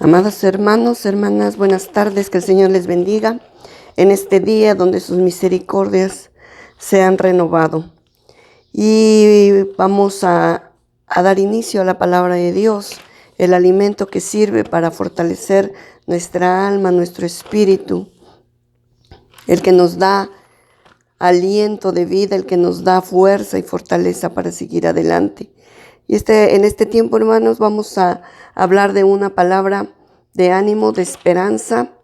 Amados hermanos, hermanas, buenas tardes, que el Señor les bendiga en este día donde sus misericordias se han renovado. Y vamos a dar inicio a la palabra de Dios, el alimento que sirve para fortalecer nuestra alma, nuestro espíritu, el que nos da aliento de vida, el que nos da fuerza y fortaleza para seguir adelante. Y en este tiempo, hermanos, vamos a hablar de una palabra de ánimo, de esperanza,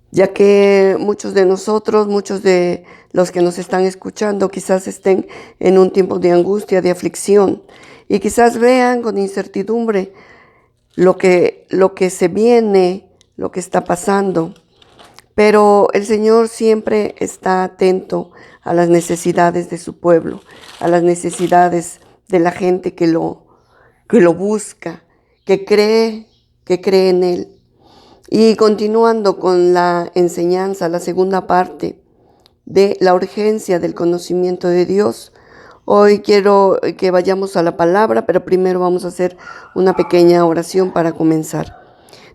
ya que muchos de nosotros, muchos de los que nos están escuchando, quizás estén en un tiempo de angustia, de aflicción, y quizás vean con incertidumbre lo que se viene, lo que está pasando. Pero el Señor siempre está atento a las necesidades de su pueblo, a las necesidades de la gente que lo busca, que cree en Él. Y continuando con la enseñanza, la segunda parte de la urgencia del conocimiento de Dios, hoy quiero que vayamos a la palabra, pero primero vamos a hacer una pequeña oración para comenzar.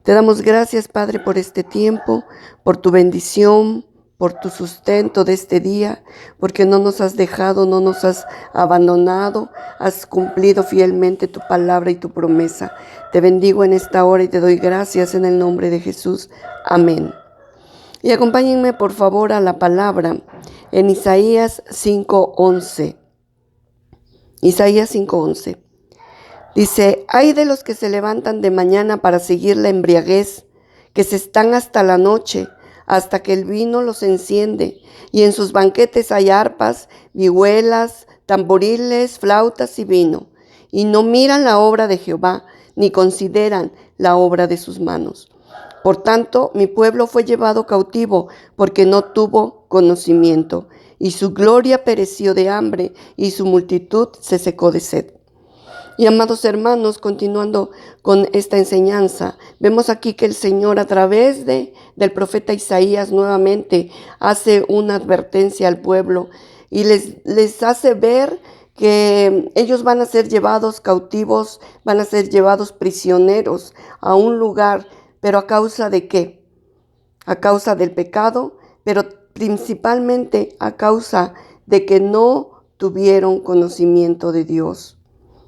Te damos gracias, Padre, por este tiempo, por tu bendición, por tu sustento de este día, porque no nos has dejado, no nos has abandonado, has cumplido fielmente tu palabra y tu promesa. Te bendigo en esta hora y te doy gracias en el nombre de Jesús. Amén. Y acompáñenme, por favor, a la palabra en Isaías 5:11. Isaías 5:11. Dice: «Ay de los que se levantan de mañana para seguir la embriaguez, que se están hasta la noche, hasta que el vino los enciende, y en sus banquetes hay arpas, vihuelas, tamboriles, flautas y vino, y no miran la obra de Jehová, ni consideran la obra de sus manos. Por tanto, mi pueblo fue llevado cautivo, porque no tuvo conocimiento, y su gloria pereció de hambre, y su multitud se secó de sed». Y amados hermanos, continuando con esta enseñanza, vemos aquí que el Señor a través del profeta Isaías nuevamente hace una advertencia al pueblo y les hace ver que ellos van a ser llevados cautivos, van a ser llevados prisioneros a un lugar, pero ¿a causa de qué? A causa del pecado, pero principalmente a causa de que no tuvieron conocimiento de Dios.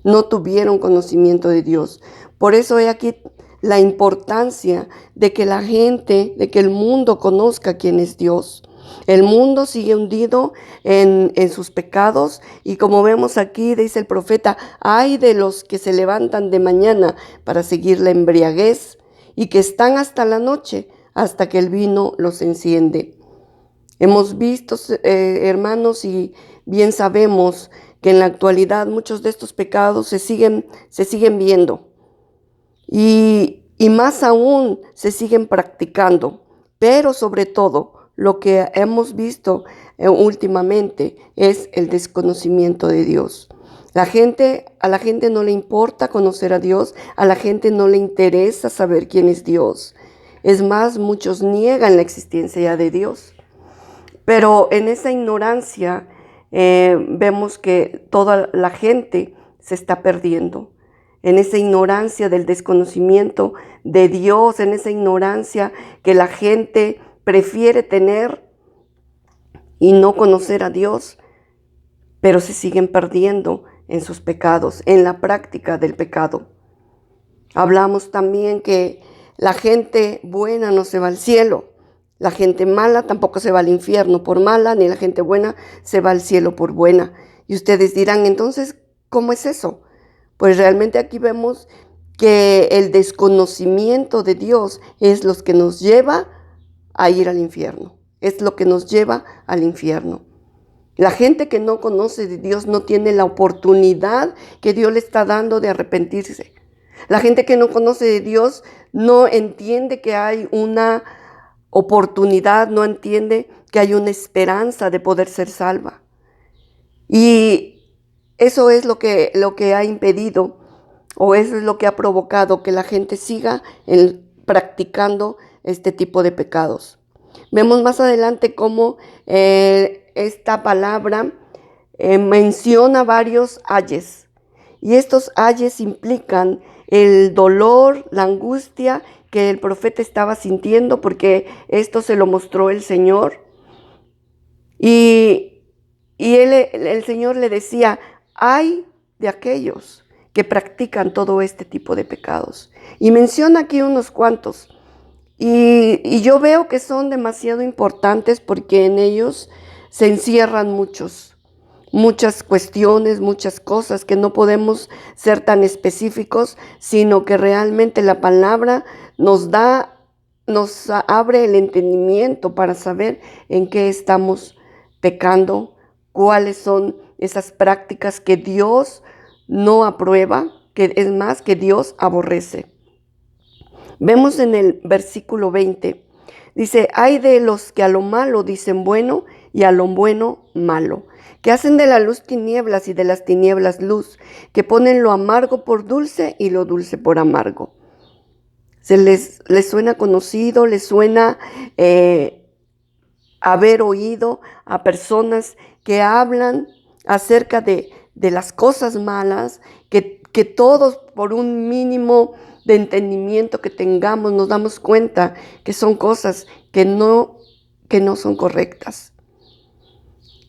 No tuvieron conocimiento de Dios. Por eso he aquí la importancia de que la gente, de que el mundo conozca quién es Dios. El mundo sigue hundido en sus pecados y como vemos aquí, dice el profeta, ay de los que se levantan de mañana para seguir la embriaguez y que están hasta la noche, hasta que el vino los enciende. Hemos visto, hermanos, y bien sabemos que en la actualidad muchos de estos pecados se siguen viendo y más aún se siguen practicando. Pero sobre todo lo que hemos visto últimamente es el desconocimiento de Dios. A la gente no le importa conocer a Dios, a la gente no le interesa saber quién es Dios. Es más, muchos niegan la existencia de Dios. Pero en esa ignorancia vemos que toda la gente se está perdiendo. En esa ignorancia del desconocimiento de Dios, en esa ignorancia que la gente prefiere tener y no conocer a Dios, pero se siguen perdiendo en sus pecados, en la práctica del pecado. Hablamos también que la gente buena no se va al cielo. La gente mala tampoco se va al infierno por mala, ni la gente buena se va al cielo por buena. Y ustedes dirán, entonces, ¿cómo es eso? Pues realmente aquí vemos que el desconocimiento de Dios es lo que nos lleva a ir al infierno. Es lo que nos lleva al infierno. La gente que no conoce de Dios no tiene la oportunidad que Dios le está dando de arrepentirse. La gente que no conoce de Dios no entiende que hay una oportunidad, no entiende que hay una esperanza de poder ser salva. Y eso es lo que ha impedido, o eso es lo que ha provocado que la gente siga practicando este tipo de pecados. Vemos más adelante cómo esta palabra menciona varios ayes. Y estos ayes implican el dolor, la angustia que el profeta estaba sintiendo, porque esto se lo mostró el Señor. Y el Señor le decía, ay de aquellos que practican todo este tipo de pecados. Y menciona aquí unos cuantos. Y yo veo que son demasiado importantes porque en ellos se encierran muchas cuestiones, muchas cosas que no podemos ser tan específicos, sino que realmente la palabra nos abre el entendimiento para saber en qué estamos pecando, cuáles son esas prácticas que Dios no aprueba, que es más, que Dios aborrece. Vemos en el versículo 20, dice, hay de los que a lo malo dicen bueno y a lo bueno malo, que hacen de la luz tinieblas y de las tinieblas luz, que ponen lo amargo por dulce y lo dulce por amargo. Les suena conocido, les suena haber oído a personas que hablan acerca de las cosas malas, que todos por un mínimo de entendimiento que tengamos nos damos cuenta que son cosas que no son correctas.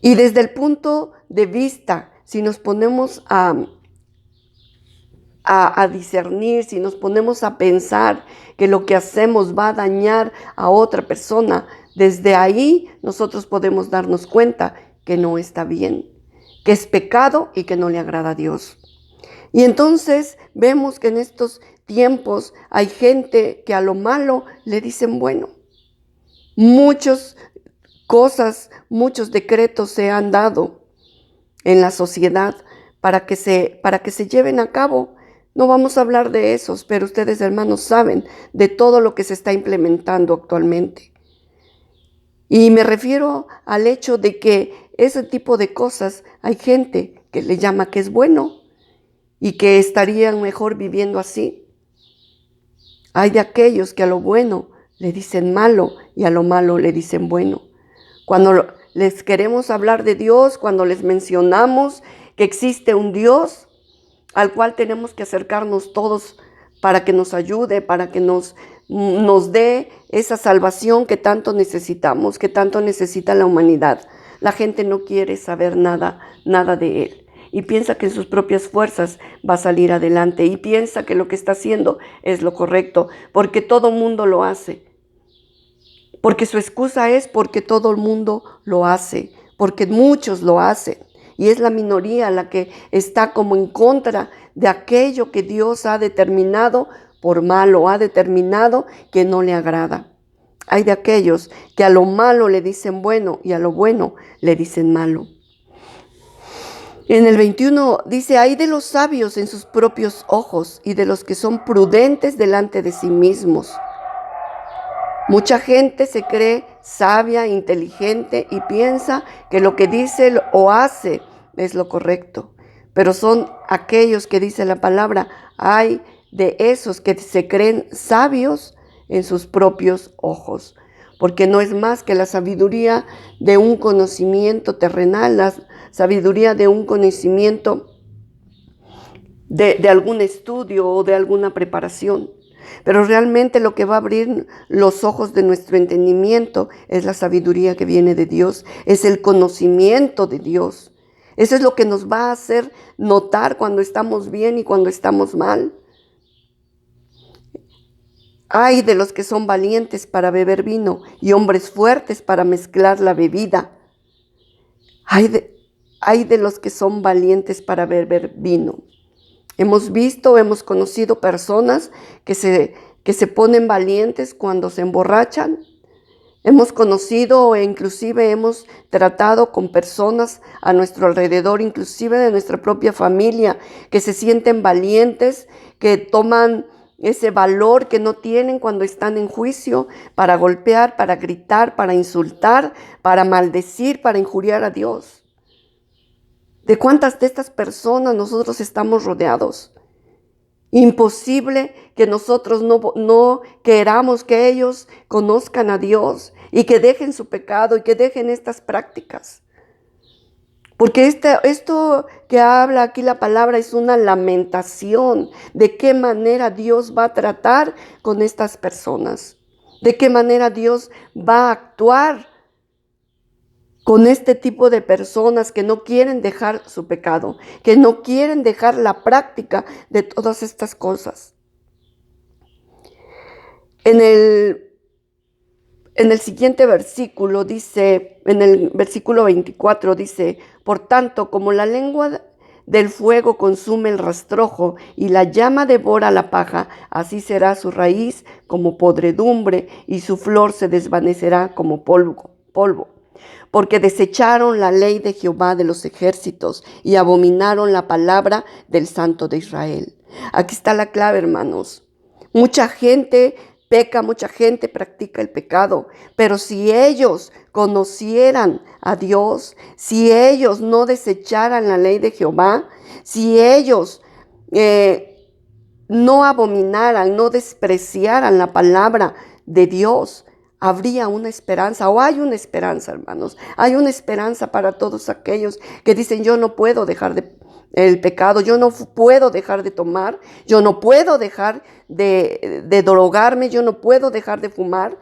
Y desde el punto de vista, si nos ponemos a discernir, si nos ponemos a pensar que lo que hacemos va a dañar a otra persona, desde ahí nosotros podemos darnos cuenta que no está bien, que es pecado y que no le agrada a Dios. Y entonces vemos que en estos tiempos hay gente que a lo malo le dicen bueno. Muchas cosas, muchos decretos se han dado en la sociedad para que se lleven a cabo. No vamos a hablar de esos, pero ustedes, hermanos, saben de todo lo que se está implementando actualmente. Y me refiero al hecho de que ese tipo de cosas hay gente que le llama que es bueno y que estarían mejor viviendo así. Hay de aquellos que a lo bueno le dicen malo y a lo malo le dicen bueno. Cuando les queremos hablar de Dios, cuando les mencionamos que existe un Dios al cual tenemos que acercarnos todos para que nos ayude, para que nos dé esa salvación que tanto necesitamos, que tanto necesita la humanidad. La gente no quiere saber nada de Él. Y piensa que en sus propias fuerzas va a salir adelante. Y piensa que lo que está haciendo es lo correcto, porque todo mundo lo hace. Porque su excusa es porque todo el mundo lo hace, porque muchos lo hacen. Y es la minoría la que está como en contra de aquello que Dios ha determinado por malo, ha determinado que no le agrada. Hay de aquellos que a lo malo le dicen bueno y a lo bueno le dicen malo. En el 21 dice, hay de los sabios en sus propios ojos y de los que son prudentes delante de sí mismos. Mucha gente se cree sabia, inteligente y piensa que lo que dice o hace es lo correcto. Pero son aquellos que dice la palabra, hay de esos que se creen sabios en sus propios ojos. Porque no es más que la sabiduría de un conocimiento terrenal, la sabiduría de un conocimiento de algún estudio o de alguna preparación. Pero realmente lo que va a abrir los ojos de nuestro entendimiento es la sabiduría que viene de Dios, es el conocimiento de Dios. Eso es lo que nos va a hacer notar cuando estamos bien y cuando estamos mal. Ay de los que son valientes para beber vino y hombres fuertes para mezclar la bebida. Ay de los que son valientes para beber vino. Hemos conocido personas que se ponen valientes cuando se emborrachan. Hemos conocido e inclusive hemos tratado con personas a nuestro alrededor, inclusive de nuestra propia familia, que se sienten valientes, que toman ese valor que no tienen cuando están en juicio para golpear, para gritar, para insultar, para maldecir, para injuriar a Dios. ¿De cuántas de estas personas nosotros estamos rodeados? Imposible que nosotros no queramos que ellos conozcan a Dios y que dejen su pecado y que dejen estas prácticas. Porque esto que habla aquí la palabra es una lamentación de qué manera Dios va a tratar con estas personas, de qué manera Dios va a actuar con este tipo de personas que no quieren dejar su pecado, que no quieren dejar la práctica de todas estas cosas. En el siguiente versículo dice, en el versículo 24 dice, por tanto, como la lengua del fuego consume el rastrojo y la llama devora la paja, así será su raíz como podredumbre y su flor se desvanecerá como polvo. Porque desecharon la ley de Jehová de los ejércitos y abominaron la palabra del Santo de Israel. Aquí está la clave, hermanos. Mucha gente peca, mucha gente practica el pecado, pero si ellos conocieran a Dios, si ellos no desecharan la ley de Jehová, si ellos no abominaran, no despreciaran la palabra de Dios, habría una esperanza, o hay una esperanza, hermanos. Hay una esperanza para todos aquellos que dicen, yo no puedo dejar el pecado, yo no puedo dejar de tomar, yo no puedo dejar de drogarme, yo no puedo dejar de fumar.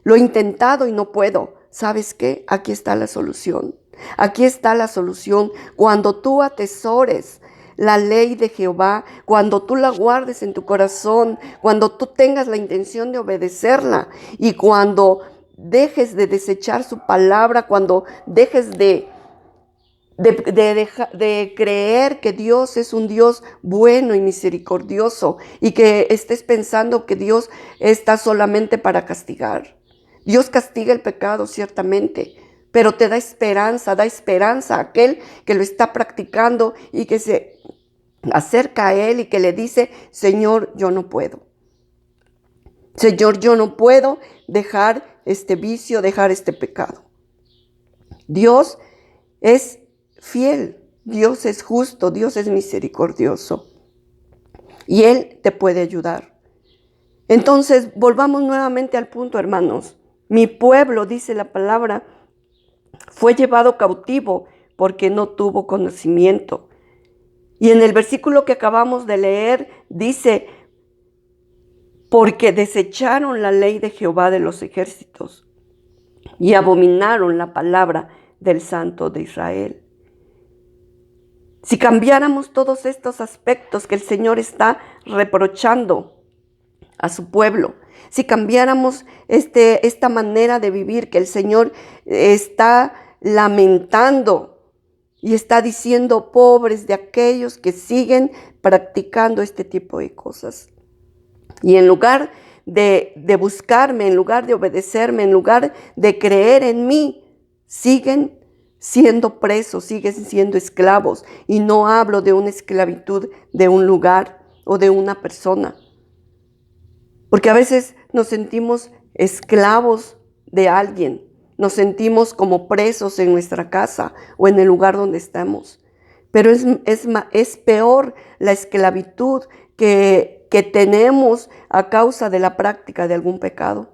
Lo he intentado y no puedo. ¿Sabes qué? Aquí está la solución. Aquí está la solución. Cuando tú atesores la ley de Jehová, cuando tú la guardes en tu corazón, cuando tú tengas la intención de obedecerla y cuando dejes de desechar su palabra, cuando dejes de creer que Dios es un Dios bueno y misericordioso y que estés pensando que Dios está solamente para castigar. Dios castiga el pecado, ciertamente, pero te da esperanza a aquel que lo está practicando y que se acerca a Él y que le dice, Señor, yo no puedo. Señor, yo no puedo dejar este vicio, dejar este pecado. Dios es fiel, Dios es justo, Dios es misericordioso y Él te puede ayudar. Entonces, volvamos nuevamente al punto, hermanos. Mi pueblo, dice la palabra, fue llevado cautivo porque no tuvo conocimiento. Y en el versículo que acabamos de leer dice, porque desecharon la ley de Jehová de los ejércitos y abominaron la palabra del Santo de Israel. Si cambiáramos todos estos aspectos que el Señor está reprochando a su pueblo, si cambiáramos esta manera de vivir que el Señor está lamentando y está diciendo, pobres de aquellos que siguen practicando este tipo de cosas. Y en lugar de buscarme, en lugar de obedecerme, en lugar de creer en mí, siguen siendo presos, siguen siendo esclavos. Y no hablo de una esclavitud de un lugar o de una persona. Porque a veces nos sentimos esclavos de alguien. Nos sentimos como presos en nuestra casa o en el lugar donde estamos. Pero es peor la esclavitud que tenemos a causa de la práctica de algún pecado.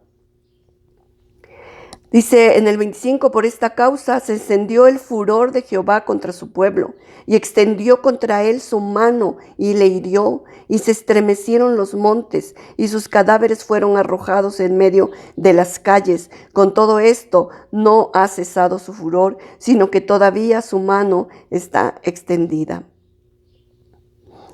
Dice en el 25, por esta causa se encendió el furor de Jehová contra su pueblo y extendió contra él su mano y le hirió y se estremecieron los montes y sus cadáveres fueron arrojados en medio de las calles. Con todo esto no ha cesado su furor, sino que todavía su mano está extendida.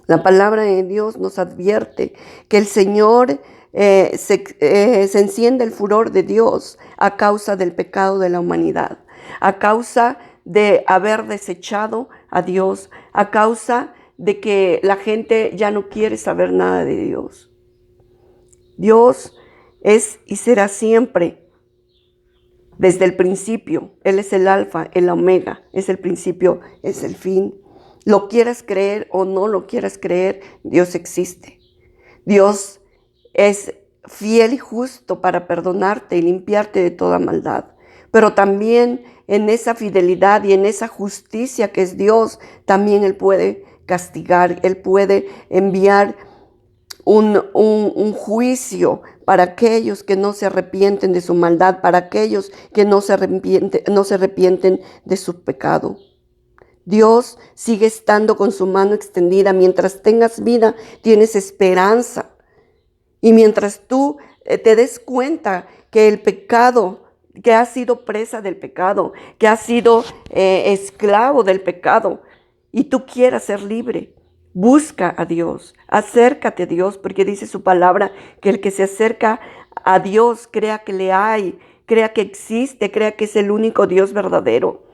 La palabra de Dios nos advierte que el Señor se enciende el furor de Dios a causa del pecado de la humanidad, a causa de haber desechado a Dios, a causa de que la gente ya no quiere saber nada de Dios. Dios es y será siempre, desde el principio. Él es el alfa, el omega, es el principio, es el fin. Lo quieras creer o no lo quieras creer, Dios existe. Dios es fiel y justo para perdonarte y limpiarte de toda maldad. Pero también en esa fidelidad y en esa justicia que es Dios, también Él puede castigar, Él puede enviar un juicio para aquellos que no se arrepienten de su maldad, para aquellos que no se arrepienten de su pecado. Dios sigue estando con su mano extendida. Mientras tengas vida, tienes esperanza. Y mientras tú te des cuenta que el pecado, que has sido presa del pecado, que has sido esclavo del pecado, y tú quieras ser libre, busca a Dios, acércate a Dios, porque dice su palabra que el que se acerca a Dios crea que le hay, crea que existe, crea que es el único Dios verdadero.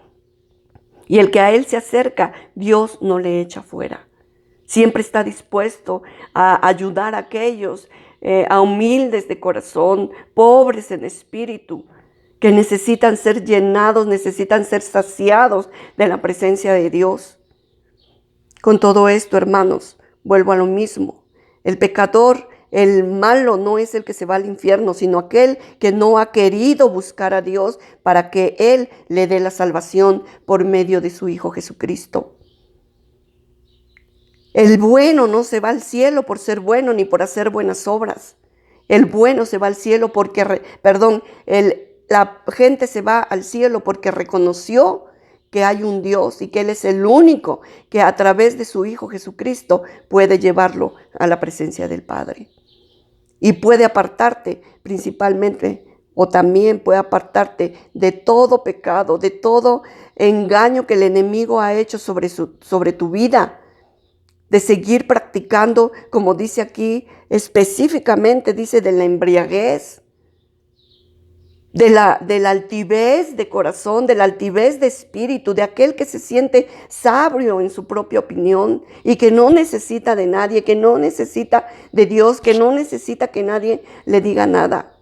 Y el que a Él se acerca, Dios no le echa fuera. Siempre está dispuesto a ayudar a aquellos a humildes de corazón, pobres en espíritu, que necesitan ser llenados, necesitan ser saciados de la presencia de Dios. Con todo esto, hermanos, vuelvo a lo mismo. El pecador, el malo, no es el que se va al infierno, sino aquel que no ha querido buscar a Dios para que Él le dé la salvación por medio de su Hijo Jesucristo. El bueno no se va al cielo por ser bueno ni por hacer buenas obras. El bueno se va al cielo porque, la gente se va al cielo porque reconoció que hay un Dios y que Él es el único que a través de su Hijo Jesucristo puede llevarlo a la presencia del Padre. Y puede apartarte principalmente, o también puede apartarte de todo pecado, de todo engaño que el enemigo ha hecho sobre tu vida, de seguir practicando, como dice aquí, específicamente dice de la embriaguez, de la altivez de corazón, de la altivez de espíritu, de aquel que se siente sabio en su propia opinión y que no necesita de nadie, que no necesita de Dios, que no necesita que nadie le diga nada.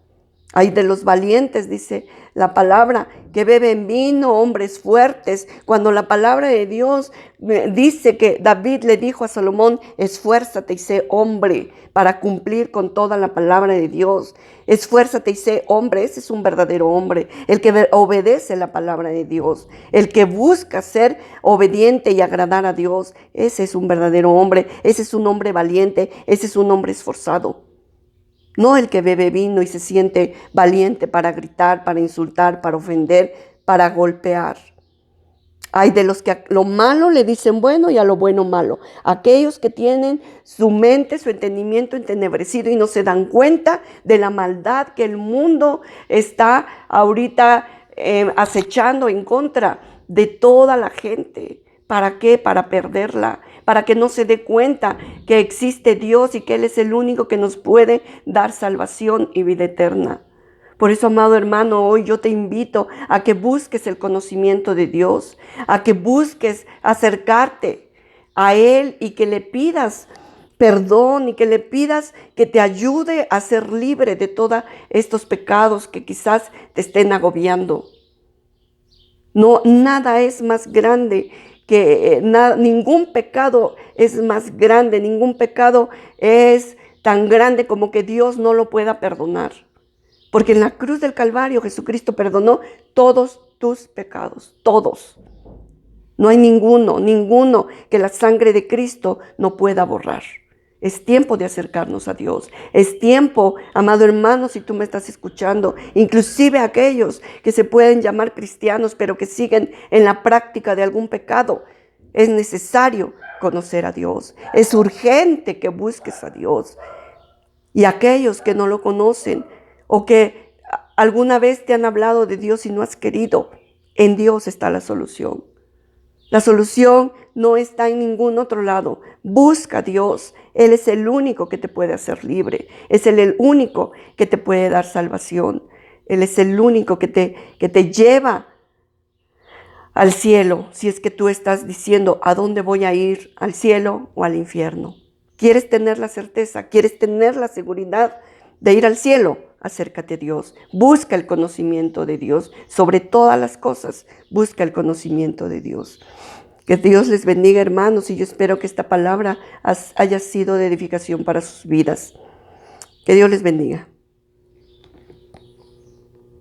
Ay de los valientes, dice la palabra, que beben vino, hombres fuertes. Cuando la palabra de Dios dice que David le dijo a Salomón, esfuérzate y sé hombre para cumplir con toda la palabra de Dios. Esfuérzate y sé hombre, ese es un verdadero hombre, el que obedece la palabra de Dios, el que busca ser obediente y agradar a Dios. Ese es un verdadero hombre, ese es un hombre valiente, ese es un hombre esforzado. No el que bebe vino y se siente valiente para gritar, para insultar, para ofender, para golpear. Hay de los que a lo malo le dicen bueno y a lo bueno malo. Aquellos que tienen su mente, su entendimiento entenebrecido y no se dan cuenta de la maldad que el mundo está ahorita acechando en contra de toda la gente. ¿Para qué? Para perderla, para que no se dé cuenta que existe Dios y que Él es el único que nos puede dar salvación y vida eterna. Por eso, amado hermano, hoy yo te invito a que busques el conocimiento de Dios, a que busques acercarte a Él y que le pidas perdón y que le pidas que te ayude a ser libre de todos estos pecados que quizás te estén agobiando. No, nada es más grande que ningún pecado es más grande, ningún pecado es tan grande como que Dios no lo pueda perdonar. Porque en la cruz del Calvario Jesucristo perdonó todos tus pecados, todos. No hay ninguno que la sangre de Cristo no pueda borrar. Es tiempo de acercarnos a Dios. Es tiempo, amado hermano, si tú me estás escuchando, inclusive aquellos que se pueden llamar cristianos, pero que siguen en la práctica de algún pecado. Es necesario conocer a Dios. Es urgente que busques a Dios. Y aquellos que no lo conocen o que alguna vez te han hablado de Dios y no has querido, en Dios está la solución. La solución no está en ningún otro lado. Busca a Dios. Él es el único que te puede hacer libre. Es el único que te puede dar salvación. Él es el único que te lleva al cielo. Si es que tú estás diciendo, ¿a dónde voy a ir? ¿Al cielo o al infierno? ¿Quieres tener la certeza? ¿Quieres tener la seguridad de ir al cielo? Acércate a Dios. Busca el conocimiento de Dios. Sobre todas las cosas, busca el conocimiento de Dios. Que Dios les bendiga, hermanos, y yo espero que esta palabra haya sido de edificación para sus vidas. Que Dios les bendiga.